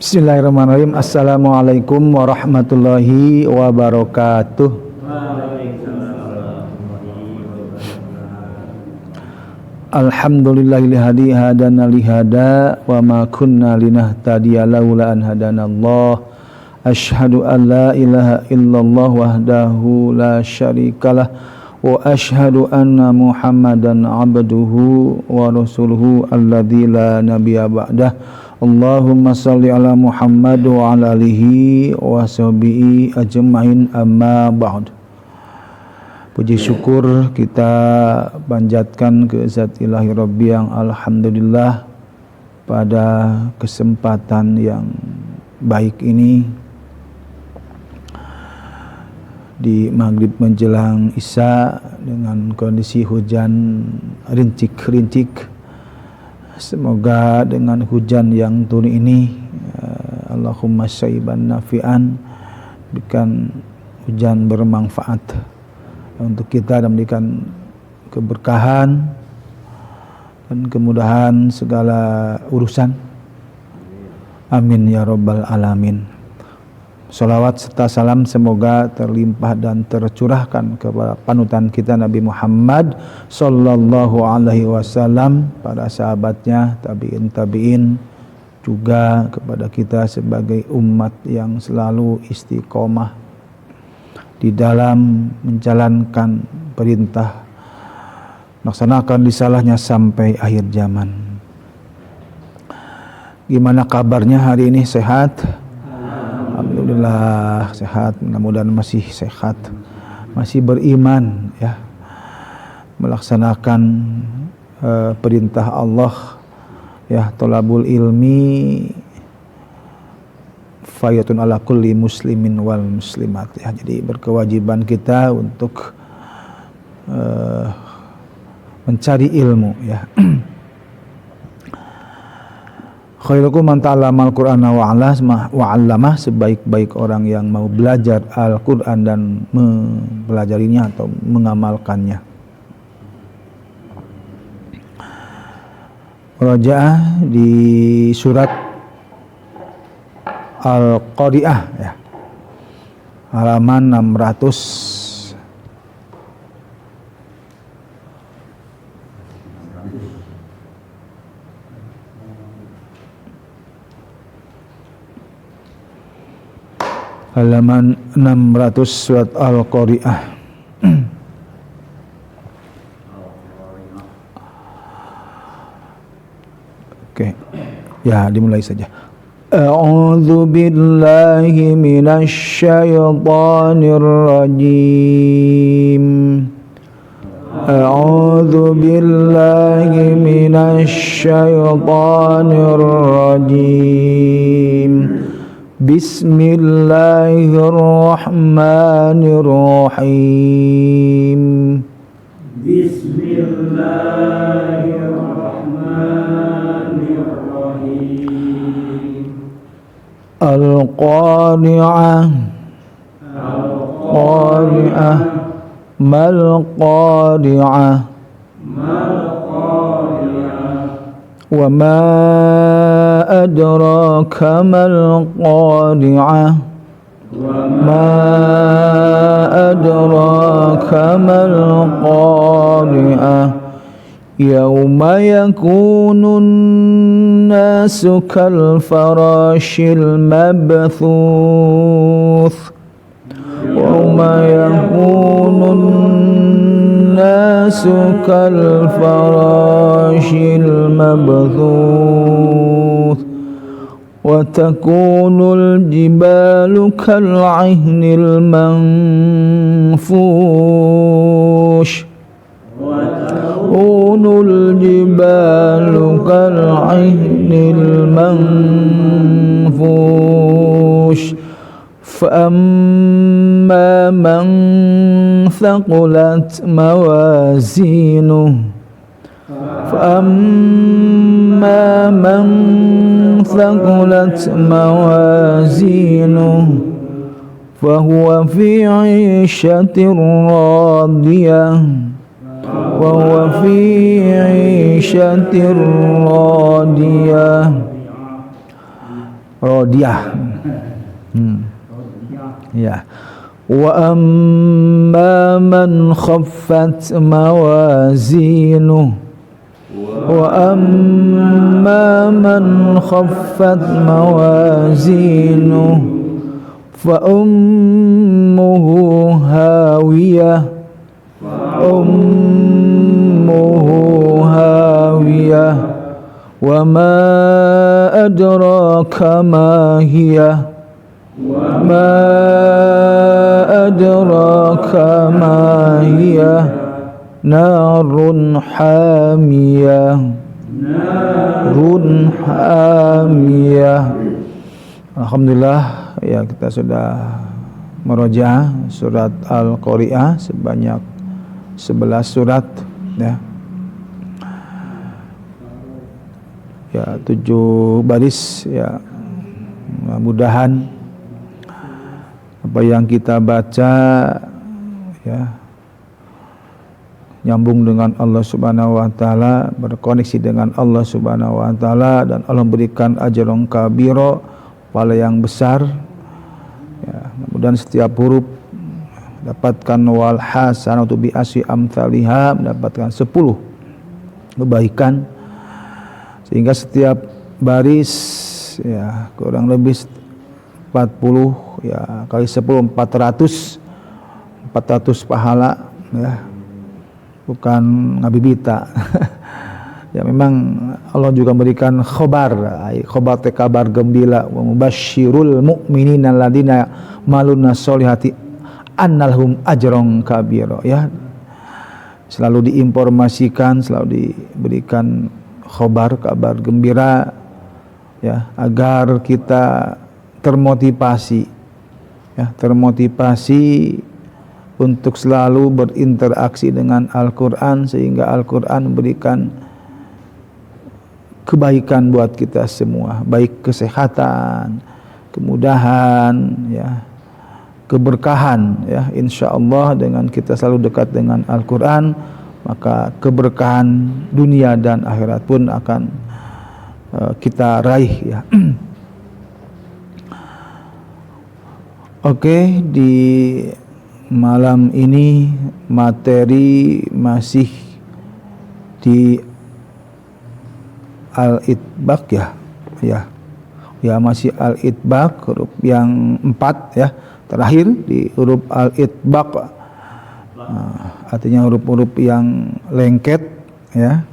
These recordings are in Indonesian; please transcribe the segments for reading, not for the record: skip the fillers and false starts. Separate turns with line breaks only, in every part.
Bismillahirrahmanirrahim. Assalamualaikum warahmatullahi wabarakatuh. Alhamdulillahilladzi hadana lihada wa ma kunna linahtadiya laula an hadanallah. Asyhadu an la ilaha illallah wahdahu la syarikalah wa asyhadu anna Muhammadan abduhu wa rasuluhu alladzi la nabiyya ba'dah. Allahumma salli ala Muhammad wa ala alihi wa sahbihi ajma'in, amma ba'd. Puji syukur kita panjatkan ke Zat Ilahi Rabbi yang alhamdulillah pada kesempatan yang baik ini di maghrib menjelang isya dengan kondisi hujan rincik-rincik. Semoga dengan hujan yang turun ini Allahumma syaiban nafi'an, berikan hujan bermanfaat untuk kita dan berikan keberkahan dan kemudahan segala urusan. Amin ya rabbal alamin. Salawat serta salam semoga terlimpah dan tercurahkan kepada panutan kita Nabi Muhammad sallallahu alaihi wasallam, para sahabatnya, tabi'in, juga kepada kita sebagai umat yang selalu istiqomah di dalam menjalankan perintah, melaksanakan risalahnya sampai akhir zaman. Gimana kabarnya hari ini? Sehat? Alhamdulillah sehat, mudah-mudahan masih sehat, masih beriman ya, melaksanakan perintah Allah ya, thalabul ilmi fayatun ala kulli muslimin wal muslimat ya. Jadi berkewajiban kita untuk mencari ilmu ya. Khairukum man ta'allamal Qur'ana wa 'allamah, sebaik-baik orang yang mau belajar Al-Qur'an dan mempelajarinya atau mengamalkannya. Rajaah di surat Al-Qari'ah ya, halaman 600. Halaman 600 surat Al-Qari'ah. Oke. Ya, dimulai saja. A'udzu billahi minasy syaithanir rajim. A'udzu billahi minasy syaithanir rajim. Bismillahirrahmanirrahim. Bismillahirrahmanirrahim. Al-Qari'ah. Al-Qari'ah. Mal-Qari'ah. Wa ma adraka mal qari'ah. Ma adraka mal qari'ah. Yauma yakunun nasu kal farashil mabthuth. Yauma yakunun nasu kal farashil mabthuth wa takunul jibalu kal 'ihnil manfush wa takunul jibalu kal 'ihnil manfush فأما من ثقلت موازينه فأما من ثقلت موازينه فهو في عيشة راضية وهو في عيشة راضية Rodiyah. Ya. Wa amma man khaffat mawazinuh. Wa amma man khaffat mawazinuh fa ummuhu hawiyah. Ummuhu hawiyah. Wa ma adraka ma hiyah. Ma adraka ma hiyah. Narun hamiyah. Narun hamiyah. Alhamdulillah, ya kita sudah merojaah surat Al-Qari'ah sebanyak 11 surat, ya. Ya, 7 baris, ya. Mudah-mudahan apa yang kita baca, ya, nyambung dengan Allah Subhanahu wa taala, berkoneksi dengan Allah Subhanahu wa taala, dan Allah berikan ajrun kabira, pahala yang besar. Ya, mudah-mudahan setiap huruf dapatkan wal hasanatu bi asyi amsalihha, mendapatkan 10 kebaikan, sehingga setiap baris, ya, kurang lebih 40, ya, kali 10 400 pahala, ya, bukan ngabibita. Ya, memang Allah juga memberikan khobar teh kabar gembira, wa mubasysyirul mu'minina alladziina maluna sholihati annalhum ajrun kabira, ya. Selalu diinformasikan, selalu diberikan khobar, kabar gembira, ya, agar kita termotivasi, ya, termotivasi untuk selalu berinteraksi dengan Al-Quran, sehingga Al-Quran memberikan kebaikan buat kita semua, baik kesehatan, kemudahan, ya, keberkahan, ya. Insyaallah dengan kita selalu dekat dengan Al-Quran, maka keberkahan dunia dan akhirat pun akan kita raih, ya. Oke, di malam ini materi masih di Al-Itbaq, ya, masih Al-Itbaq, huruf yang 4, ya, terakhir di huruf Al-Itbaq, artinya huruf-huruf yang lengket, ya.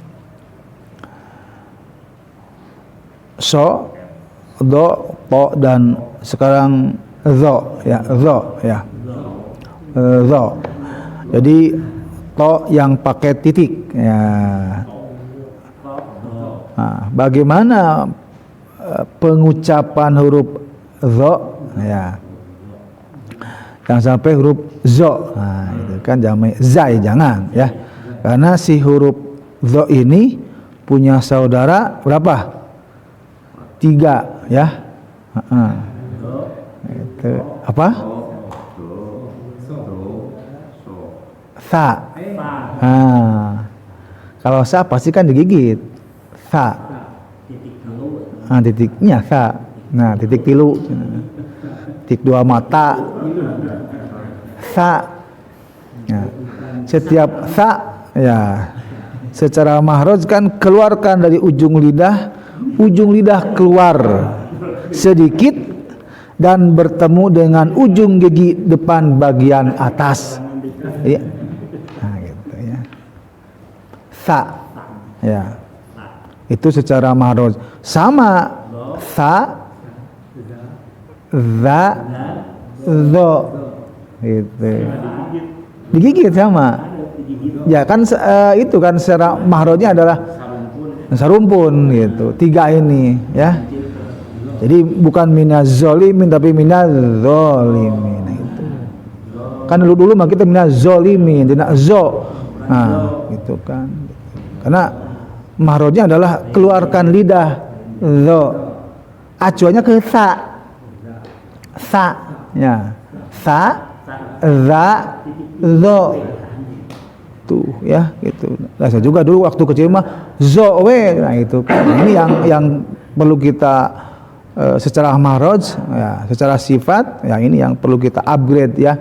So, do, po, dan sekarang zo, ya, zo, ya. Zo. Jadi to yang pakai titik, ya. Nah, bagaimana pengucapan huruf zo, ya, yang sampai huruf zo, nah, itu kan jamai zai, jangan, ya, karena si huruf zo ini punya saudara berapa? 3, ya. Itu apa? Sa. Kalau sa pasti kan digigit. Sa. Titiknya sa. Nah, titik tilu. Titik 2 mata. Sa. Nah, setiap sa, ya, secara mahraj kan keluarkan dari ujung lidah keluar sedikit dan bertemu dengan ujung gigi depan bagian atas, ya. Nah, gitu, ya. Sa, ya, itu secara mahraj. Sama sa, za, zo, gitu. Digigit sama. Ya kan, itu kan secara mahrajnya adalah sarumpun, gitu. 3 ini, ya. Jadi bukan minaz zolimin tapi minaz zolimin. Nah, itu. Kan dulu mah kita minaz zolimin, tidak zo. Nah, gitu kan. Karena mahrajnya adalah keluarkan lidah, zo. Acuannya ke sa. Sa, ya. Sa, za, zo. Tuh, ya, gitu. Nah, saya juga dulu waktu kecil mah zo we. Nah, itu kan. Ini yang perlu kita secara mahraj ya, secara sifat ya, ini yang perlu kita upgrade ya.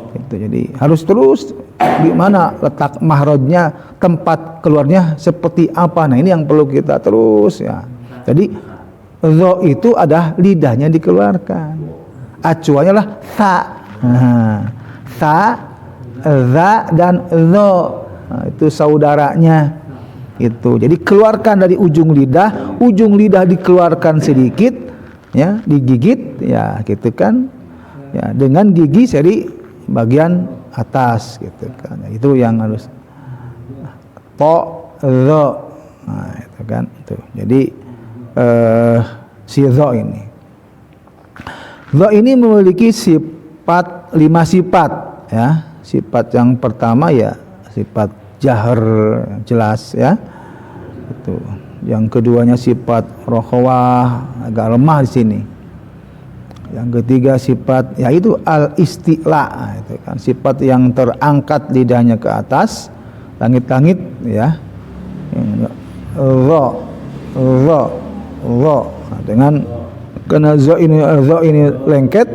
Itu jadi harus terus di mana letak mahrajnya, tempat keluarnya seperti apa. Nah, ini yang perlu kita terus ya. Jadi zo itu ada lidahnya dikeluarkan. Acuannya lah sa. Sa, za dan zo. Nah, itu saudaranya. Itu. Jadi keluarkan dari ujung lidah dikeluarkan sedikit ya, digigit ya gitu kan. Ya, dengan gigi seri bagian atas gitu kan. Itu yang harus to zo. Nah, itu kan itu. Jadi si zo ini. Zo ini memiliki sifat 5 sifat ya. Sifat yang pertama ya sifat jahar jelas ya. Itu. Yang keduanya sifat rokhawah agak lemah di sini. Yang ketiga sifat yaitu al-istila, itu kan sifat yang terangkat lidahnya ke atas, langit-langit ya. Ro. Nah, dengan karena zo ini lengket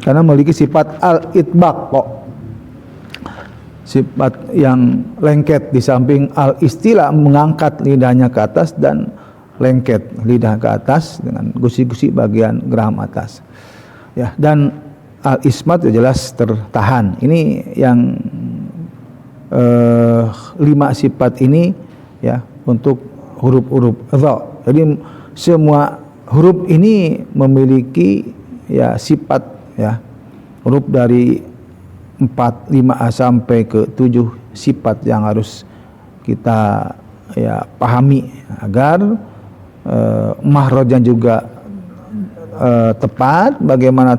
karena memiliki sifat al-itbaq kok. Sifat yang lengket di samping al-istila mengangkat lidahnya ke atas dan lengket lidah ke atas dengan gusi-gusi bagian geram atas. Ya, dan al-ismat jelas tertahan. Ini yang 5 sifat ini ya untuk huruf-huruf dha. Jadi semua huruf ini memiliki ya sifat ya. Huruf dari 4, 5 sampai ke 7 sifat yang harus kita ya pahami agar mahrajnya juga tepat, bagaimana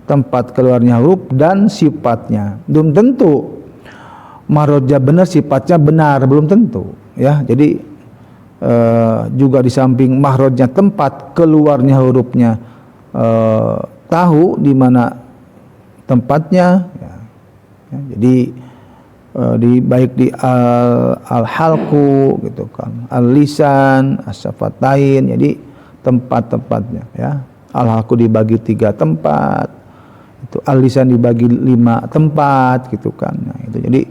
tempat keluarnya huruf dan sifatnya. Belum tentu mahrajnya benar, sifatnya benar, belum tentu ya. Jadi juga di samping mahrajnya, tempat keluarnya hurufnya tahu di mana tempatnya ya. Jadi baik di al-halqu gitu kan, al-lisan, as-safatain, jadi tempat-tempatnya ya. Al-halqu dibagi 3 tempat, itu al-lisan dibagi 5 tempat gitu kan. Nah, itu jadi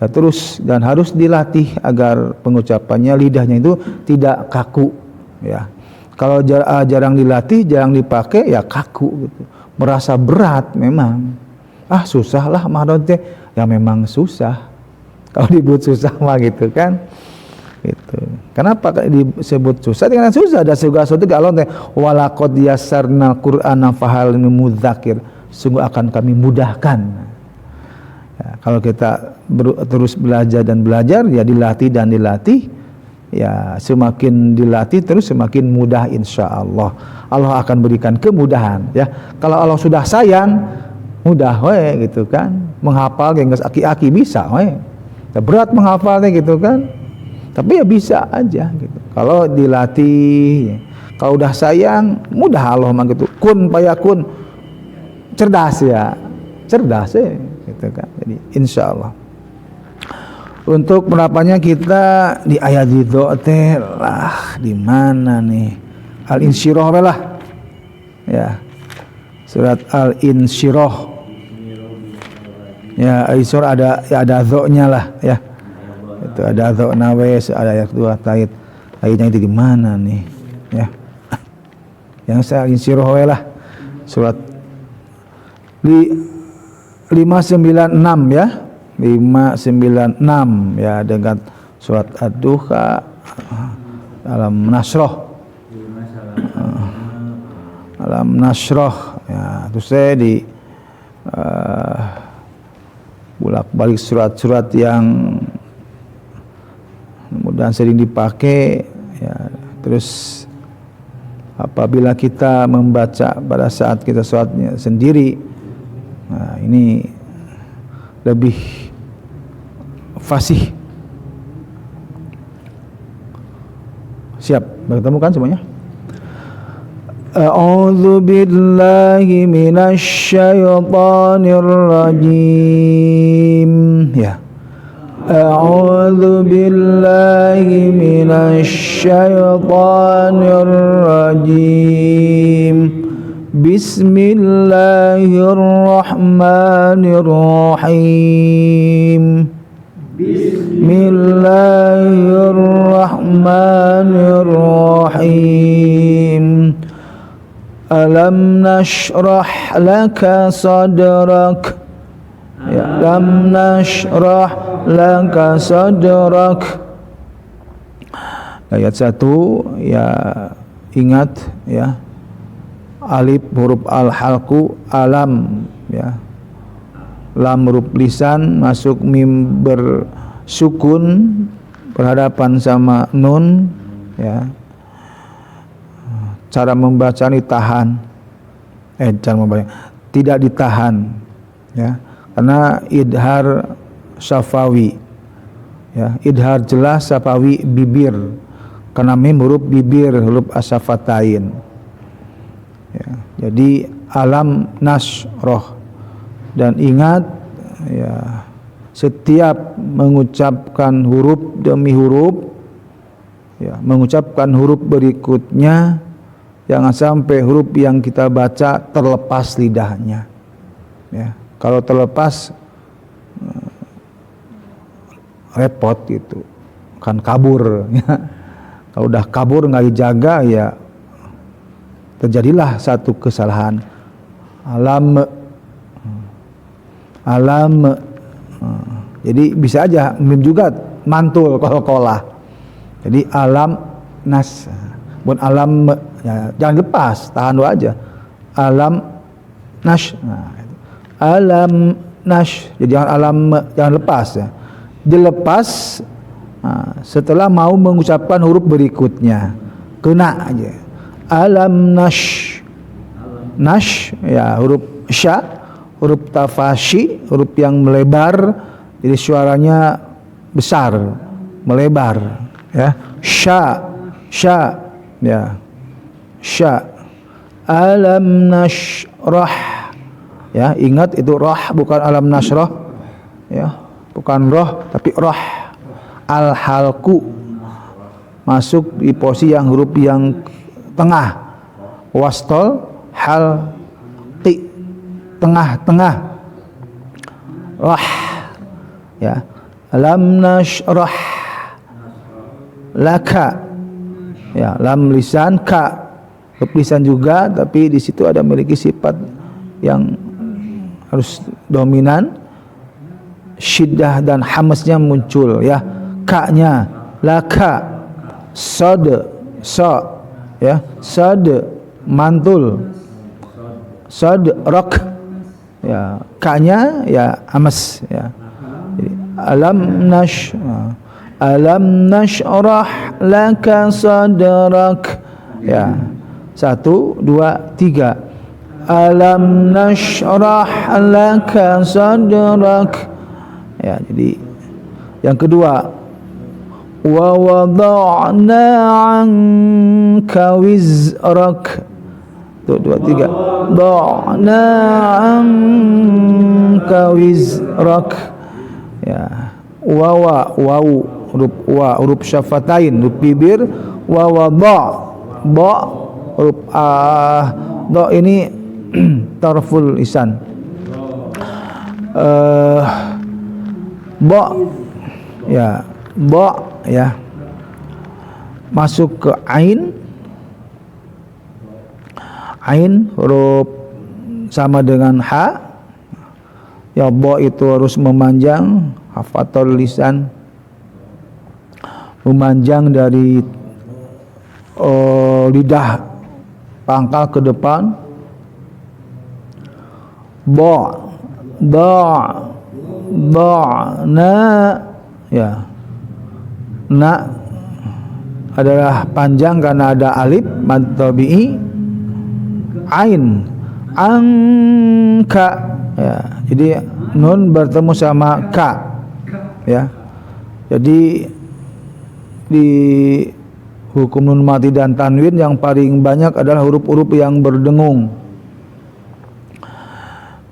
ya, terus dan harus dilatih agar pengucapannya, lidahnya itu tidak kaku ya. Kalau jarang dilatih, jarang dipakai ya kaku gitu, merasa berat memang. Susah lah mahraj ya, memang susah. Kalau disebut susah mah gitu kan. Gitu. Kenapa disebut susah? Karena susah. Ada segala sesuatu kalau walaqad yassarnal qur'ana fahal min mudzakir. Sungguh akan kami mudahkan. Ya, kalau kita terus belajar dan belajar ya, dilatih dan dilatih ya, semakin dilatih terus semakin mudah insyaallah. Allah akan berikan kemudahan ya. Kalau Allah sudah sayang, mudah we gitu kan. Menghafal geus aki-aki bisa we. Berat menghafalnya gitu kan. Tapi ya bisa aja gitu. Kalau dilatih, kalau udah sayang, mudah Allah mah gitu. Kun payakun. Cerdas ya. Cerdas ya gitu kan. Jadi insyaallah. Untuk penerapannya kita di ayat itu teh lah di mana nih? Al-Insyirah lah. Ya. Surat Al-Insyirah. Ya, Al-Insyirah ada dha-nya lah ya. Itu ada dha nawes, ada ayat 2 taid. Ayatnya itu di mana nih? Ya. Yang saya Al-Insyirah lah. Surat 596 ya. 596 ya, dengan surat Ad-Duha, Alam Nasrah. Alam Nasrah ya, terus saya di bolak-balik surat-surat yang mudah sering dipakai ya. Terus apabila kita membaca pada saat kita sholatnya sendiri, nah ini lebih fasih. Siap bertemu kan semuanya? A'udzu billahi minasy syaithanir rajim. Ya. A'udzu billahi minasy syaithanir rajim. Bismillahirrahmanirrahim. Bismillahirrahmanirrahim. Alam nashrah laka sadrak. Ya, lam nashrah laka sadrak. Ayat 1 ya, ingat ya, alif huruf al-halqu, alam ya, lam huruf lisan, masuk mim bersukun berhadapan sama nun ya. Cara membaca ini tahan, cara membaca tidak ditahan ya, karena idhar syafawi ya, idhar jelas syafawi bibir, karena mim huruf bibir, huruf asyafatain ya. Jadi alam nasroh, dan ingat ya, setiap mengucapkan huruf demi huruf ya, mengucapkan huruf berikutnya jangan sampai huruf yang kita baca terlepas lidahnya ya. Kalau terlepas repot gitu kan, kabur ya. Kalau udah kabur nggak dijaga ya, terjadilah satu kesalahan. Alam jadi bisa aja mim juga mantul qalqalah. Jadi alam nas, bukan alam ya, jangan lepas, tahan dulu aja. Alam nas. Alam nas. Jadi jangan alam, jangan lepas ya. Dilepas setelah mau mengucapkan huruf berikutnya, kena aja. Alam nash ya, huruf sya, huruf tafashi, huruf yang melebar, jadi suaranya besar, melebar ya. Sya ya, sya. Alam nashrah ya, ingat itu roh, bukan alam nasrah ya, bukan roh tapi roh. Al-halqu masuk di posisi yang huruf yang tengah, wastol halqi, tengah-tengah, rah ya. Lam nashrah laka ya, lam lisan, ka huruf lisan juga, tapi di situ ada memiliki sifat yang harus dominan, syiddah dan hamasnya muncul ya. Ka-nya laka, sad sa ya, sad mantul, sad rak ya, ka-nya ya amas ya. Jadi, alam nashrah laka sadrak ya. 1 2 3. Alam nashrah laka sadrak ya. Jadi yang kedua, wa wada'na 'anka wizrak. Tuh 2 3. Da'na 'anka wizrak ya. Wawa, wau, huruf wa, huruf syafatain, huruf bibir. Wa wada', ba, huruf do ini tarful lisan. Ba ya, ba ya, masuk ke ain. Ain huruf sama dengan ha ya, ba itu harus memanjang, hafatul lisan, memanjang dari lidah pangkal ke depan. Ba na ya, na adalah panjang karena ada alif mad tabi'i. Ain angka ya, jadi nun bertemu sama ka ya. Jadi di hukum nun mati dan tanwin yang paling banyak adalah huruf-huruf yang berdengung,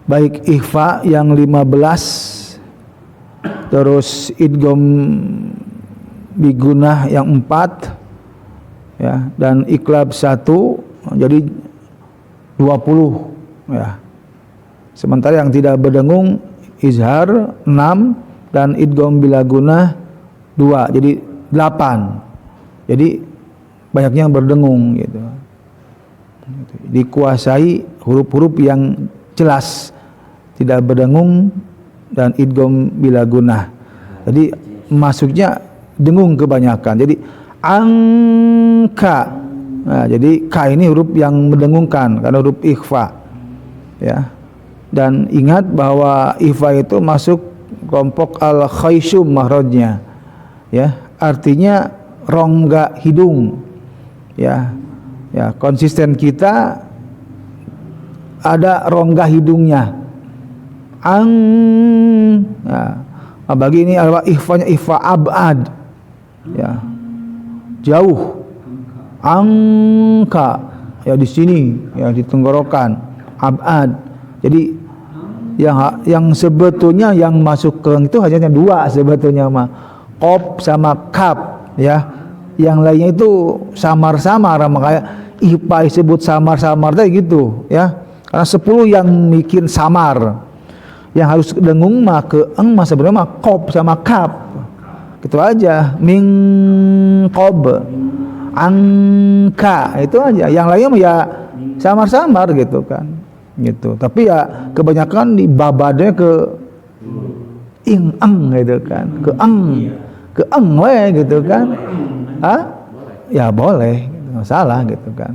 baik ikhfa yang 15 terus idgham bigunah yang 4 ya, dan iqlab 1 jadi 20 ya. Sementara yang tidak berdengung izhar 6 dan idgham bila gunah 2 jadi 8. Jadi banyaknya yang berdengung gitu. Dikuasai huruf-huruf yang jelas tidak berdengung dan idgham bila gunah. Jadi masuknya dengung kebanyakan. Jadi angka. Nah, jadi ka ini huruf yang mendengungkan karena huruf ikhfa. Ya. Dan ingat bahwa ikhfa itu masuk kelompok al-khaysum mahrajnya. Ya, artinya rongga hidung. Ya. Ya, konsisten kita ada rongga hidungnya. Nah, bagi ini adalah ikhfanya ikhfa abad. Ya. Jauh. Angka ya di sini ya di tenggorokan abad. Jadi yang sebetulnya yang masuk ke itu hanya 2 sebetulnya mah. Qaf sama kaf ya. Yang lainnya itu samar-samar, makanya IPA disebut samar-samar tadi gitu ya. Karena 10 yang bikin samar. Yang harus dengung mah ke eng mah sebenarnya mah qaf sama kaf. Gitu aja. Min qab. Angka itu aja. Yang lainnya mah ya samar-samar gitu kan. Gitu. Tapi ya kebanyakan di babadnya ke ing eng gitu kan. Ke eng we gitu kan. Ya boleh, nggak salah gitu kan.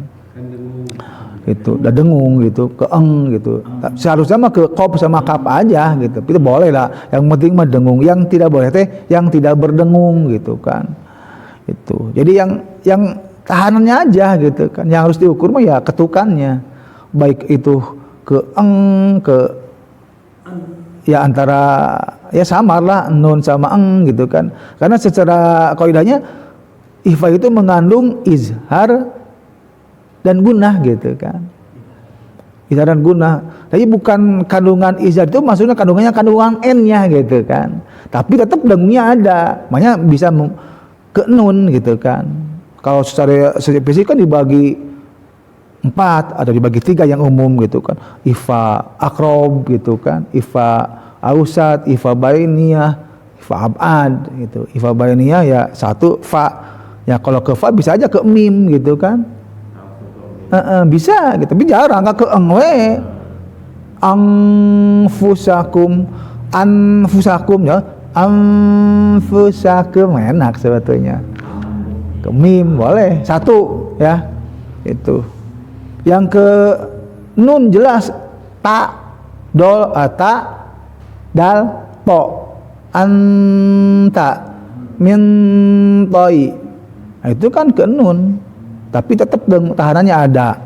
Gitu, udah dengung gitu, ke eng gitu. Seharusnya mah ke qaf sama kaf aja gitu. Itu boleh lah. Yang penting mah dengung. Yang tidak boleh teh yang tidak berdengung gitu kan. Itu. Jadi yang tahanannya aja gitu kan. Yang harus diukur mah ya ketukannya. Baik itu ke eng ke ya antara ya samar lah nun sama eng gitu kan. Karena secara kaidahnya ikhfa itu mengandung izhar dan gunah gitu kan. Izhar dan gunah. Tapi bukan kandungan izhar itu maksudnya kandungan n-nya gitu kan. Tapi tetap dengungnya ada. Makanya bisa ke nun gitu kan. Kalau secara fisik kan dibagi 4 atau dibagi 3 yang umum gitu kan. Ifa akrob gitu kan. Ifa ausat, ifa bainiyah, ifa abad gitu. Ifa bainiyah ya 1 fa. Ya kalau ke fa bisa aja ke mim gitu kan. Bisa gitu, tapi jarang ke eng we. Anfusakum ya. Anfusakum enak sebetulnya. Ke mim boleh 1 ya. Itu. Yang ke nun jelas ta dal to anta min toi. Nah, itu kan ke nun, tapi tetap tahanannya ada,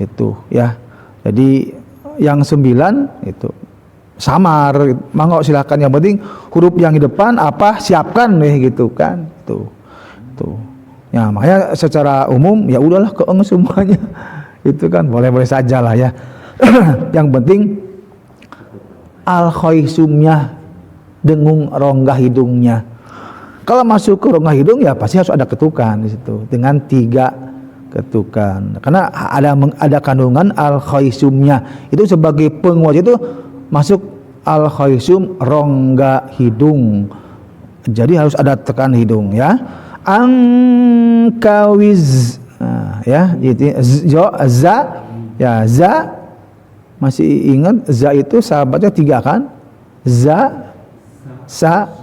gitu ya. Jadi yang 9 itu samar, mangga silakan. Yang penting huruf yang di depan apa siapkan nih gitu kan, tuh. Ya makanya secara umum ya udahlah ke eng semuanya, itu kan boleh-boleh saja lah ya. Yang penting al-khaysumnya dengung rongga hidungnya. Kalau masuk ke rongga hidung ya pasti harus ada ketukan di situ dengan 3 ketukan. Karena ada kandungan al-khaysumnya. Itu sebagai penguat itu masuk al-khaysum rongga hidung. Jadi harus ada tekan hidung ya. Angkawiz. Nah, ya, itu za ya za masih ingat za itu sahabatnya 3 kan? Za sa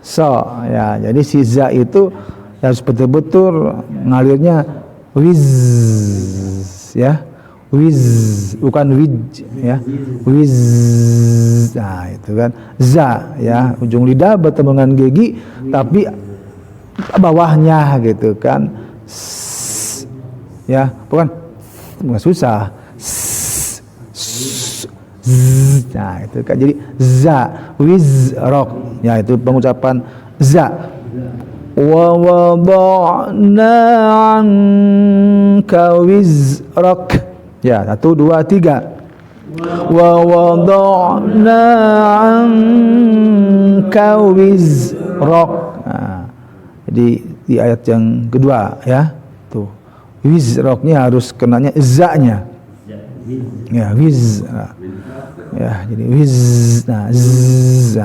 so ya, jadi si za itu harus betul-betul ngalirnya wiz ya, wiz bukan wij ya, wiz. Nah itu kan za ya, ujung lidah bertemu dengan gigi tapi bawahnya gitu kan ya, bukan susah. Nah itu kan jadi za wizrok ya, itu pengucapan za. Wa wada'na anka wizrak ya, 1 2 3. Wa wada'na anka anka wizrak. Nah, jadi di ayat yang kedua ya, tuh wizraknya harus kenanya za-nya. Ya, wiz. Nah, ya, jadi wiz. Nah,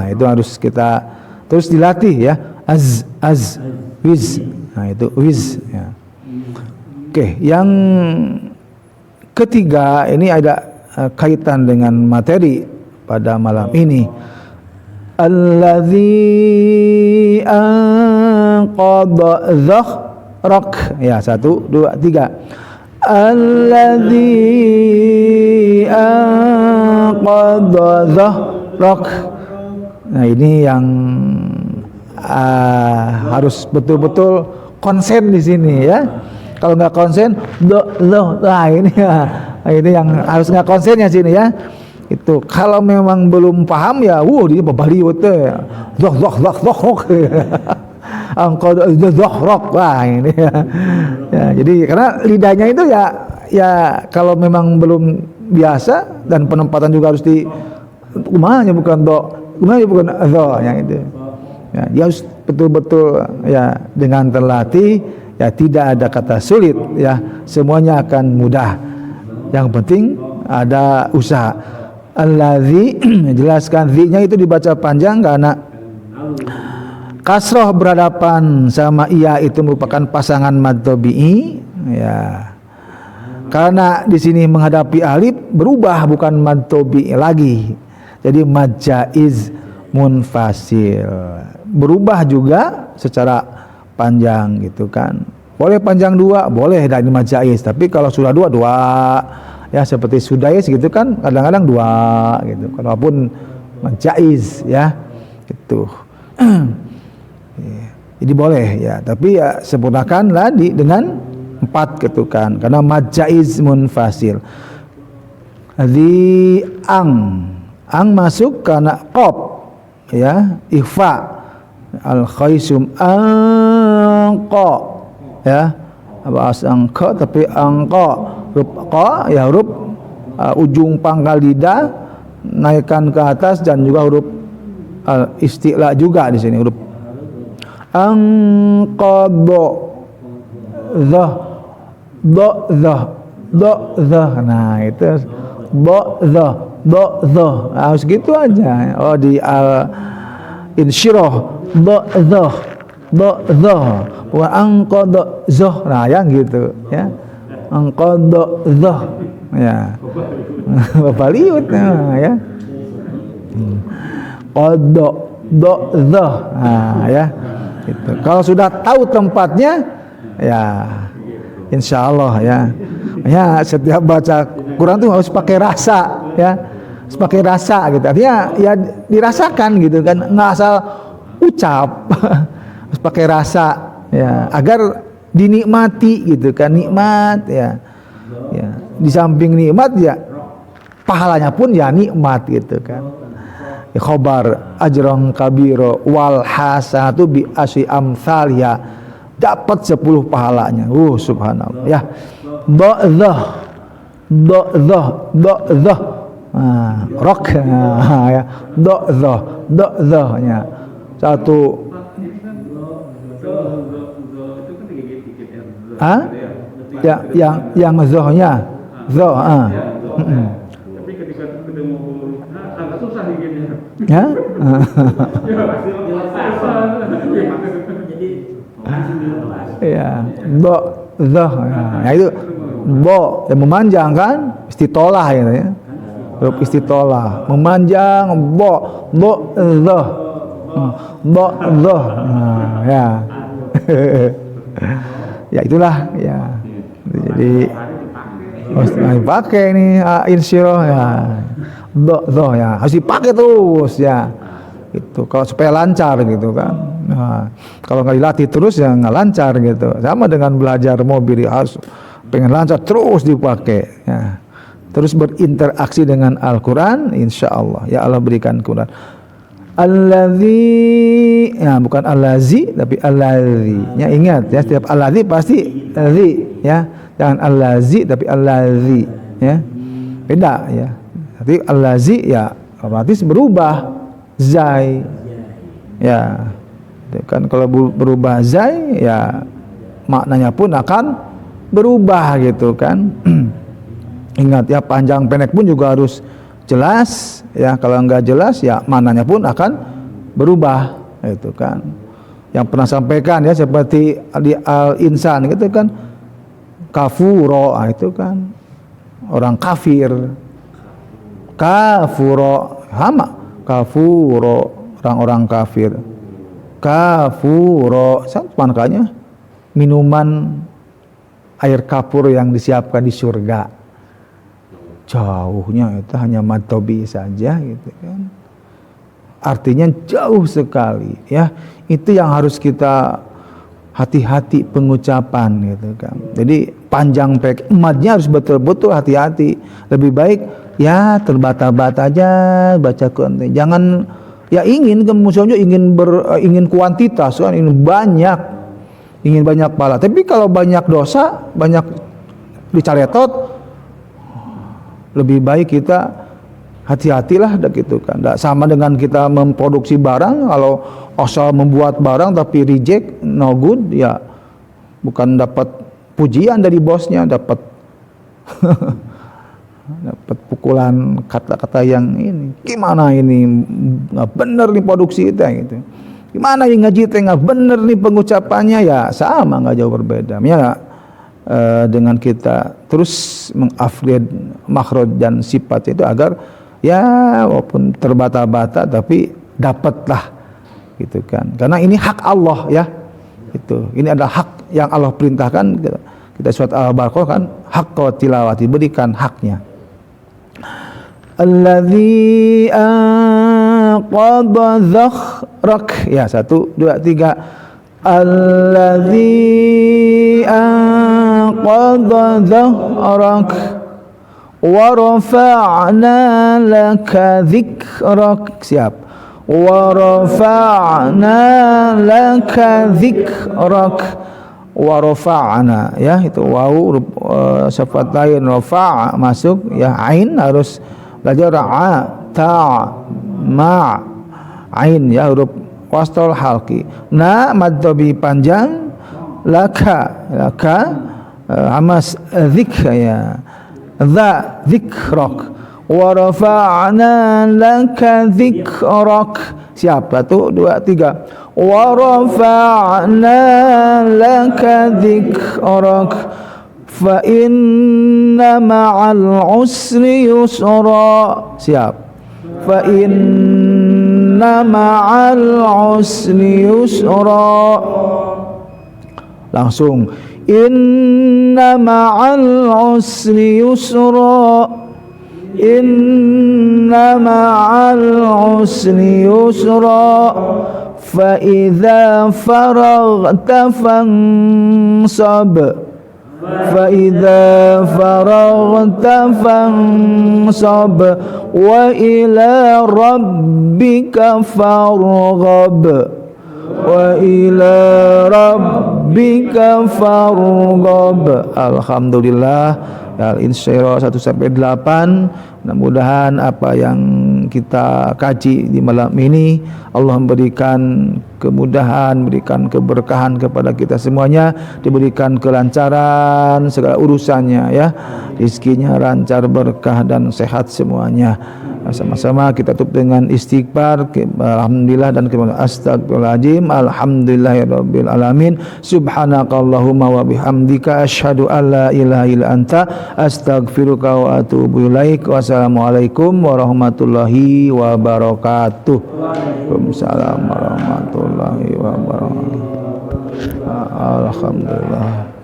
itu harus kita terus dilatih ya. Wiz. Nah, itu wiz ya. Oke, yang ketiga ini ada kaitan dengan materi pada malam ini. Alladzi anqadha dhahrak. Ya, 1 2 3. Alladzi anqadha dhahrak. Nah, ini yang harus betul-betul konsen di sini ya. Kalau nggak konsen, nah ini ya, ini yang harus nggak konsennya sini ya. Itu kalau memang belum paham ya, dia babaliut teh, angkot rock wah ini ya. Ya, jadi karena lidahnya itu ya kalau memang belum biasa dan penempatan juga harus di kumanya bukan kumanya bukan yang itu. Ya, dia harus betul-betul ya dengan terlatih ya, tidak ada kata sulit ya, semuanya akan mudah. Yang penting ada usaha. Alladzi jelaskan zi-nya itu dibaca panjang karena kasroh berhadapan sama ia itu merupakan pasangan mad tabi'i ya. Karena di sini menghadapi alif berubah bukan mad tabi'i lagi. Jadi mad jaiz munfasil. Berubah juga secara panjang gitu kan. Boleh panjang 2, boleh dan ini mad jaiz, tapi kalau sudah 2 ya seperti sudais gitu kan kadang-kadang 2 gitu. Kalaupun jaiz ya gitu. Jadi boleh ya, tapi ya sempurnakanlah dengan 4 gitu kan, karena mad jaiz munfasil. Di ang masuk karena qaf ya, ikhfa. Al khaisum angqa ya, apa angqa tapi angqa huruf qa ya, huruf ujung pangkal lidah naikkan ke atas, dan juga huruf isti'la juga di sini, huruf angqadha nah itu harus gitu aja. Di insyirah wa anqadha nah yang gitu ya, anqadha ya Bapak liut ya qadha nah ya gitu. Kalau sudah tahu tempatnya ya insya Allah ya setiap baca Quran tuh harus pakai rasa ya, harus pakai rasa gitu, artinya ya dirasakan gitu kan, nggak asal ucap harus pakai rasa ya, agar dinikmati gitu kan, nikmat ya di samping nikmat ya pahalanya pun ya nikmat gitu kan. Ya, khobar ajrong kabiro wal hasanatu bi asy amsal ya, dapat 10 pahalanya. Subhanallah ya. Rok ya, nya satu yang zohnya
tapi ketika ketemu agak susah bikinnya
ya ya itu yang memanjang kan, istitolah gitu ya, huruf istitolah memanjang ya ya itulah ya, jadi harus dipakai nih insyirah ya, ya harus dipakai terus ya itu, kalau supaya lancar gitu kan. Nah, kalau nggak dilatih terus ya nggak lancar gitu. Sama dengan belajar mobil, harus pengen lancar terus dipakai ya. Terus berinteraksi dengan Al-Quran, insya Allah ya Allah berikan Quran. Alladzi ya, bukan allazi tapi alladzi ya, ingat ya, setiap alladzi pasti zi ya, jangan allazi tapi alladzi ya, beda ya. Tapi allazi ya otomatis berubah zai Ya, itu kan kalau berubah zai ya maknanya pun akan berubah gitu kan. Ingat ya, panjang pendek pun juga harus jelas ya. Kalau enggak jelas ya maknanya pun akan berubah itu kan. Yang pernah sampaikan ya, seperti di al-insan gitu kan, kafuro itu kan orang kafir, kafuro sama kafuro orang-orang kafir, kafuro sama makanya minuman air kapur yang disiapkan di surga. Jauhnya itu hanya matobi saja gitu kan. Artinya jauh sekali ya. Itu yang harus kita hati-hati pengucapan gitu kan. Jadi panjang pendek ematnya harus betul-betul hati-hati. Lebih baik ya terbata-bata aja baca Quran. Jangan ya ingin kemudian ingin kuantitas kan, ingin banyak pahala. Tapi kalau banyak dosa, banyak dicaretot, lebih baik kita hati-hatilah gitu kan. Nggak sama dengan kita memproduksi barang, kalau asal membuat barang tapi reject, no good, ya bukan dapat pujian dari bosnya, dapat dapat pukulan kata-kata yang ini. Gimana ini nggak bener nih produksi kita gitu. Gimana yang ngaji teh nggak bener nih pengucapannya, ya sama nggak jauh berbeda. Ya dengan kita terus mengupgrade makhraj dan sifat itu agar ya walaupun terbata-bata tapi dapatlah gitu kan. Karena ini hak Allah ya. Itu. Ini adalah hak yang Allah perintahkan. Kita surat Al-Baqarah kan, hak tilawati, berikan haknya. Alladzi anqadha dhakhrak. Ya, 1 2 3. Alladzi anqadha dhakhrak wa rafa'na laka dzikrak. Siap. Wa rafa'na laka dzikrak. Wa rafa'na ya, itu wawu sifat lain, rafa' masuk ya, ain harus belajar ra'a, ta' ma' ain ya, huruf wastal halqi. Na mad tabi panjang, laka hamas dzikra ya, dza dzikrak. Wa rafa'na laka dzikrak. Siap, 1 2 3. Wa rafa'na laka dzikrak fa inna ma'al usri yusra. Siap. Fa inna ma'al usri yusra. Langsung inna ma'al usri yusra. Inna ma'al usri yusra. Fa idza faraghta fansab. Fa idza faraghta fansab wa ila rabbika farghab. Wa ila rabbika farghab. Alhamdulillah. Al-Insyirah 1 sampai 8. Mudah-mudahan apa yang kita kaji di malam ini Allah memberikan kemudahan, memberikan keberkahan kepada kita semuanya, diberikan kelancaran segala urusannya ya, rezekinya lancar, berkah dan sehat semuanya. Sama-sama kita tutup dengan istighfar. Alhamdulillah dan astagfirullahaladzim. Alhamdulillahirabbil alamin. Subhanakallahumma wa bihamdika asyhadu an la ilaha illa anta astaghfiruka wa atubu ilaik. Wassalamualaikum warahmatullahi wabarakatuh. Waalaikumsalam warahmatullahi wabarakatuh. Alhamdulillah.